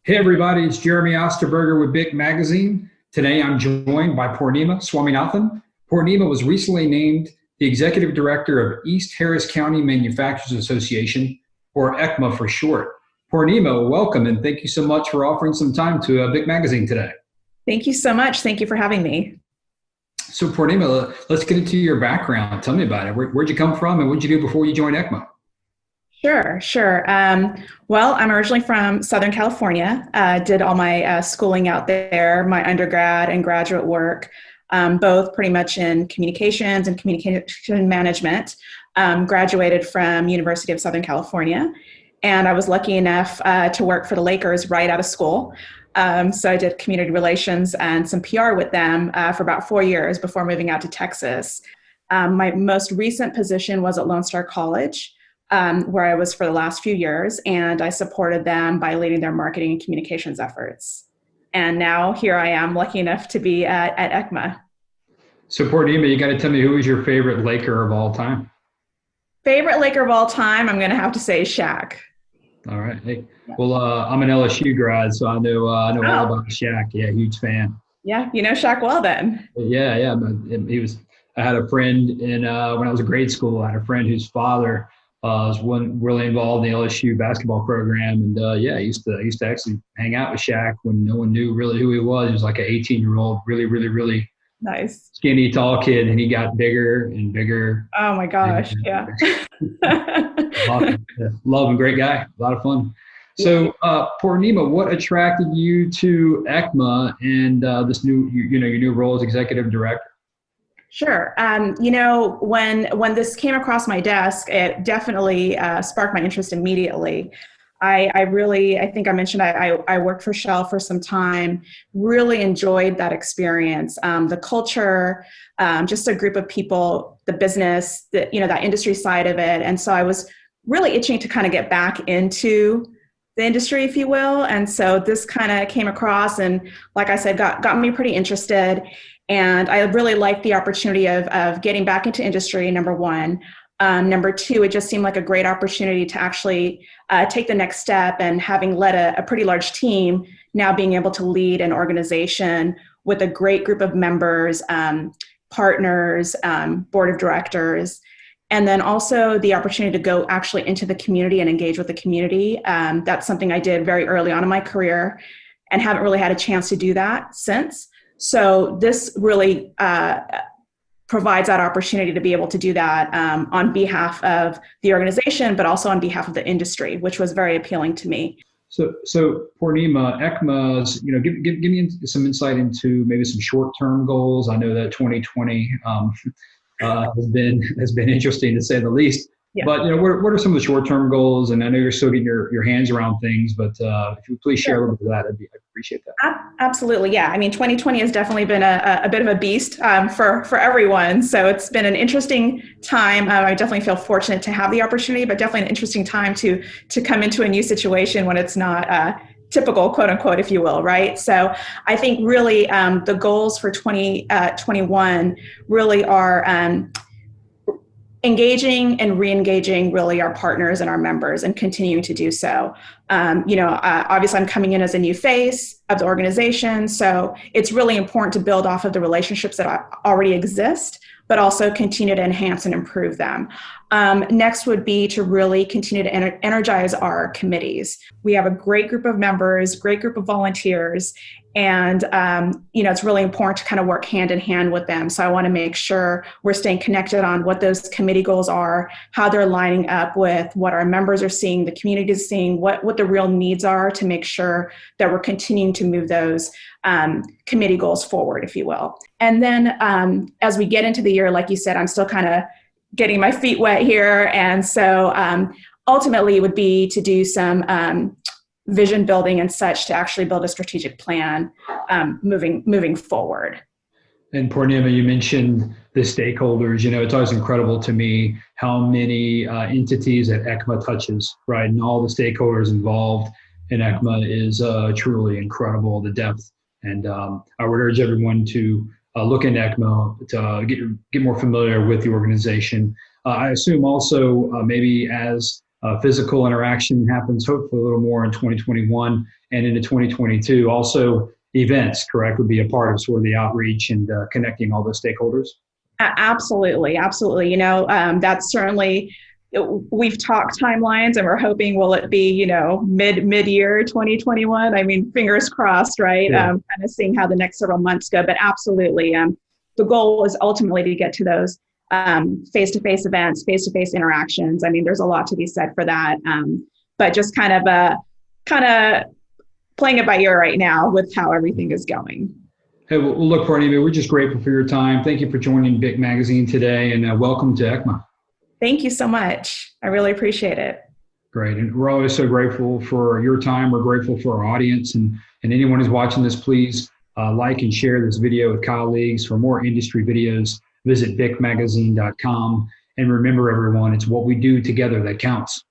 Hey everybody, it's Jeremy Osterberger with BIC Magazine. Today I'm joined by Poornima Swaminathan. Poornima was recently named the Executive Director of East Harris County Manufacturers Association, or EHCMA for short. Poornima, welcome and thank you so much for offering some time to BIC Magazine today. Thank you so much. Thank you for having me. So Poornima, let's get into your background. Tell me about it. Where'd you come from and what did you do before you joined EHCMA? Sure. Well, I'm originally from Southern California. Did all my schooling out there, my undergrad and graduate work, both pretty much in communications and communication management. Graduated from University of Southern California, and I was lucky enough to work for the Lakers right out of school. So I did community relations and some PR with them for about 4 years before moving out to Texas. My most recent position was at Lone Star College, where I was for the last few years, and I supported them by leading their marketing and communications efforts. And now here I am, lucky enough to be at EHCMA. So Poornima, you got to tell me, who is your favorite Laker of all time? Favorite Laker of all time, I'm going to have to say Shaq. All right. Hey, well, I'm an LSU grad, so I know all about Shaq. Yeah, huge fan. Yeah, you know Shaq well then. Yeah. He was. I had a friend when I was in grade school. I had a friend whose father was really involved in the LSU basketball program, and I used to actually hang out with Shaq when no one knew really who he was. He was like an 18-year-old, really Nice, skinny, tall kid, and he got bigger and bigger. Oh my gosh, yeah. Love him, great guy, a lot of fun. So, Poornima, what attracted you to EHCMA and this new, your new role as executive director? Sure. When this came across my desk, it definitely sparked my interest immediately. I think I mentioned I worked for Shell for some time, really enjoyed that experience. The culture, just a group of people, the business, that industry side of it. And so I was really itching to kind of get back into the industry, if you will. And so this kind of came across and, like I said, got me pretty interested. And I really liked the opportunity of getting back into industry, number one. Number two, it just seemed like a great opportunity to actually take the next step, and having led a pretty large team, now being able to lead an organization with a great group of members, partners, board of directors, and then also the opportunity to go actually into the community and engage with the community. That's something I did very early on in my career and haven't really had a chance to do that since. So this really provides that opportunity to be able to do that on behalf of the organization, but also on behalf of the industry, which was very appealing to me. So Poornima, EHCMA's, give me some insight into maybe some short-term goals. I know that 2020 has been interesting to say the least. Yeah. But what are some of the short-term goals? And I know you're still getting your hands around things, but if you would please share a little bit of that, I'd appreciate that. Absolutely, yeah. I mean, 2020 has definitely been a bit of a beast for everyone. So it's been an interesting time. I definitely feel fortunate to have the opportunity, but definitely an interesting time to come into a new situation when it's not typical, quote unquote, if you will, right? So I think really the goals for 2021 really are engaging and re-engaging really our partners and our members, and continuing to do so. Obviously I'm coming in as a new face of the organization, so it's really important to build off of the relationships that already exist, but also continue to enhance and improve them. Next would be to really continue to energize our committees. We have a great group of members, great group of volunteers, and it's really important to kind of work hand in hand with them. So I want to make sure we're staying connected on what those committee goals are, how they're lining up with what our members are seeing, the community is seeing, what the real needs are, to make sure that we're continuing to move those committee goals forward, if you will. And then as we get into the year, like you said, I'm still kind of getting my feet wet here. And so ultimately it would be to do some vision building and such, to actually build a strategic plan moving forward. And Poornima, you mentioned the stakeholders. It's always incredible to me how many entities that EHCMA touches, right? And all the stakeholders involved in EHCMA is truly incredible, the depth. And I would urge everyone to look into EHCMA to get more familiar with the organization. I assume also maybe as physical interaction happens hopefully a little more in 2021 and into 2022. Also, events, correct, would be a part of sort of the outreach and connecting all those stakeholders? Absolutely, absolutely. That's certainly, we've talked timelines and we're hoping, will it be, mid-year 2021? I mean, fingers crossed, right? Yeah. Kind of seeing how the next several months go, but absolutely. The goal is ultimately to get to those face-to-face events, face-to-face interactions. I mean, there's a lot to be said for that. But just kind of playing it by ear right now with how everything is going. Hey, well, look, Poornima, we're just grateful for your time. Thank you for joining BIC Magazine today, and welcome to EHCMA. Thank you so much. I really appreciate it. Great. And we're always so grateful for your time. We're grateful for our audience. And anyone who's watching this, please like and share this video with colleagues. For more industry videos, visit bicmagazine.com. And remember, everyone, it's what we do together that counts.